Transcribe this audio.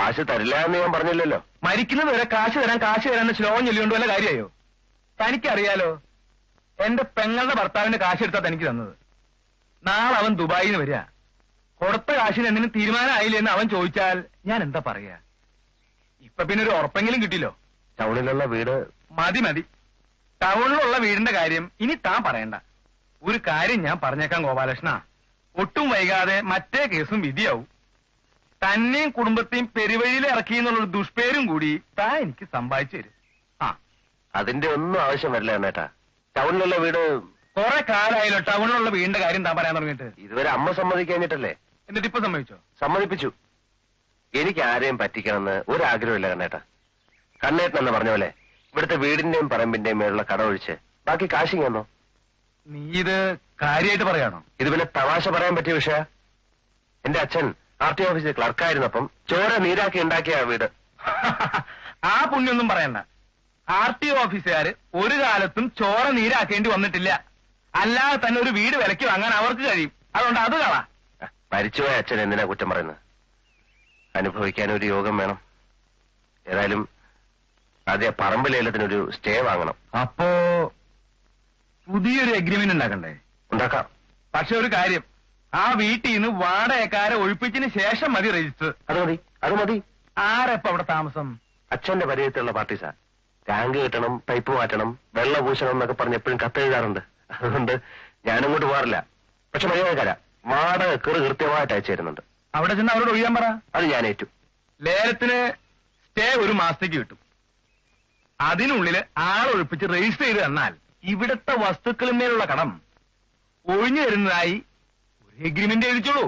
കാശ് തരില്ല എന്ന് ഞാൻ പറഞ്ഞില്ലല്ലോ. മരിക്കുന്നത് വരെ കാശ് തരാൻ ശ്ലോകം ചൊല്ലിക്കൊണ്ട് വല്ല കാര്യമായോ? തനിക്കറിയാലോ, എന്റെ പെങ്ങളുടെ ഭർത്താവിന്റെ കാശ് എടുത്താ തനിക്ക് തന്നത്. നാളെ അവൻ ദുബായിൽ നിന്ന് വരിക. കൊടുത്ത കാശിന് എന്തിനും തീരുമാനമായില്ലേ എന്ന് അവൻ ചോദിച്ചാൽ ഞാൻ എന്താ പറയാ? ഇപ്പൊ പിന്നെ ഒരു ഉറപ്പെങ്കിലും കിട്ടില്ലോ. ടൗണിലുള്ള വീട് മതി. ടൗണിലുള്ള വീടിന്റെ കാര്യം ഇനി താൻ പറയണ്ട. ഒരു കാര്യം ഞാൻ പറഞ്ഞേക്കാം ഗോപാലകൃഷ്ണ, ഒട്ടും വൈകാതെ മറ്റേ കേസും വിധിയാവും. തന്നെയും കുടുംബത്തെയും പെരുവഴിയിൽ ഇറക്കി എന്നുള്ളൊരു ദുഷ്പേരും കൂടി താൻ എനിക്ക് സമ്പാദിച്ചു തരും. അതിന്റെ ഒന്നും ആവശ്യം വരില്ല എന്നേട്ടാ. ടൗണിലുള്ള വീട് കുറെ കാലമായല്ലോ ടൗണിലുള്ള വീടിന്റെ കാര്യം താൻ പറയാൻ തുടങ്ങിയിട്ട്. ഇതുവരെ അമ്മ സമ്മതിക്കഴിഞ്ഞിട്ടല്ലേ? എന്നിട്ട് ഇപ്പൊ സമ്മതിച്ചോ? സമ്മതിപ്പിച്ചു. എനിക്ക് ആരെയും പറ്റിക്കണമെന്ന് ഒരാഗ്രഹമില്ല കണ്ണേട്ടാ. കണ്ണേട്ടൻ എന്ന് പറഞ്ഞ പോലെ ഇവിടുത്തെ വീടിന്റെയും പറമ്പിന്റെയും മേലുള്ള കട ഒഴിച്ച് ബാക്കി കാശിങ് എന്നോ. നീ ഇത് കാര്യമായിട്ട് പറയാണോ? ഇത് പിന്നെ തമാശ പറയാൻ പറ്റിയ വിഷയ. എന്റെ അച്ഛൻ RTO ഓഫീസിൽ ക്ലർക്കായിരുന്നപ്പം ചോര നീരാക്കി ഉണ്ടാക്കിയ വീട്. ആ പുണ്യൊന്നും പറയണ്ട. RTO ഓഫീസുകാര് ഒരു കാലത്തും ചോര നീരാക്കേണ്ടി വന്നിട്ടില്ല. അല്ലാതെ തന്നെ ഒരു വീട് വിലയ്ക്ക് വാങ്ങാൻ അവർക്ക് കഴിയും. അതുകൊണ്ട് അത് കളാ. മരിച്ചുപോയ അച്ഛൻ എന്തിനാ കുറ്റം പറയുന്നത്? അനുഭവിക്കാൻ ഒരു യോഗം വേണം. ഏതായാലും ആദ്യം പറമ്പ് ലേലത്തിനൊരു സ്റ്റേ വാങ്ങണം. അപ്പോ പുതിയൊരു എഗ്രിമെന്റ് ഉണ്ടാക്കണ്ടേ? ഉണ്ടാക്കാം. പക്ഷെ ഒരു കാര്യം, ആ വീട്ടിൽ നിന്ന് വാടകക്കാരെ ഒഴിപ്പിച്ചതിന് ശേഷം മതി രജിസ്റ്റർ. അത് മതി. ആരപ്പ അവിടെ താമസം? അച്ഛന്റെ പരിചയത്തിലുള്ള പാർട്ടീസാ. ടാങ്ക് കിട്ടണം, പൈപ്പ് മാറ്റണം, വെള്ളം പൂശണം എന്നൊക്കെ പറഞ്ഞ് എപ്പോഴും കത്തെഴുതാറുണ്ട്. അതുകൊണ്ട് ഞാനങ്ങോട്ട് പോകാറില്ല. പക്ഷെ മര്യാദക്കാരാ. വാടക കൃത്യമായിട്ട് അയച്ചു തരുന്നുണ്ട്. അവിടെ ചെന്ന് അവരോട് ഒഴിയാൻ പറ. അത് ഞാൻ ഏറ്റു. ലേലത്തിന് സ്റ്റേ ഒരു മാസത്തേക്ക് കിട്ടും. അതിനുള്ളിൽ ആളൊഴിപ്പിച്ച് രജിസ്റ്റർ ചെയ്ത് തന്നാൽ ഇവിടുത്തെ വസ്തുക്കളിന്മേലുള്ള കടം ഒഴിഞ്ഞു തരുന്നതായി ഒരു എഗ്രിമെന്റ് എഴുതിച്ചോളൂ.